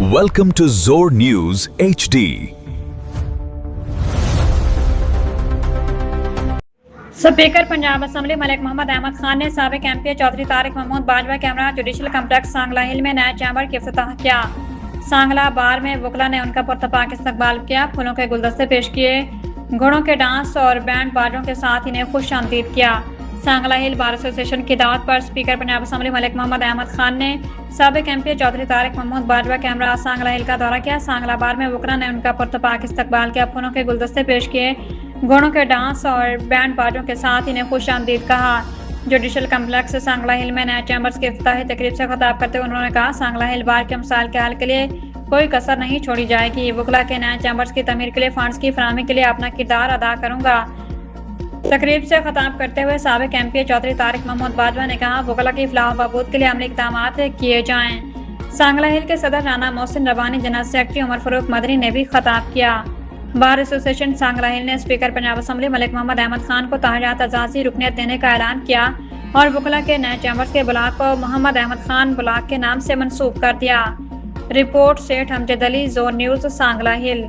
Welcome to Zor News HD. Speaker Punjab assembly Malik Mohammad Ahmad Khan ने साबिक MP Chaudhary Tariq Mahmood Bajwa के हमरा जुडिशल कम्प्लेक्स सांगला हिल में नए चैम्बर की इफ्तिताह किया। सांगला बार में वकला ने उनका पुरतपाक इस्तकबाल किया, फूलों के गुलदस्ते पेश किए, घोड़ों के डांस और बैंड बाजों के साथ इन्हें खुश आमदीद किया। सांगला हिल बार एसोसिएशन की दावत पर स्पीकर पंजाब असम्बली मलिक मोहम्मद अहमद खान ने साबिक MP चौधरी तारिक महमूद बाजवा के हमरा सांगला हिल का दौरा किया। सांगला बार में वकला ने उनका पुरतपाक इस्तकबाल किया, फूलों के गुलदस्ते पेश किए, घोड़ों के डांस और बैंड बाजों के साथ इन्हें खुश आमदीद कहा। जुडिशल कम्प्लेक्स सांगला हिल में नए चैम्बर्स की इफ्तिताही तकरीब से खिताब करते हुए उन्होंने कहा, सांगला हिल बार के मसाइल के हल के लिए कोई कसर नहीं छोड़ी जाएगी। वकला के नए चैम्बर्स की तमीर के लिए फंड्स की फराहमी के लिए अपना किरदार अदा करूंगा। तकरीब से खिताब करते हुए साबिक MP चौधरी तारिक महमूद बाजवा ने कहा, वकला की फलाह बहबूद के लिए अमली इक़दामात किए जाएं। सांगला हिल के सदर राना मोहसिन रबानी, जनरल सेक्रेटरी उमर फारूक मदनी ने भी खिताब किया। बार एसोसिएशन सांगला हिल ने स्पीकर पंजाब असम्बली मलिक मोहम्मद अहमद खान को ताहरात अजाजी रुकनियत देने का ऐलान किया और वकला के नए चैम्बर्स के ब्लॉक को मोहम्मद अहमद खान ब्लॉक के नाम से मंसूब कर दिया। रिपोर्ट सेठ अमजद अली, ज़ोर न्यूज़, सांगला हिल।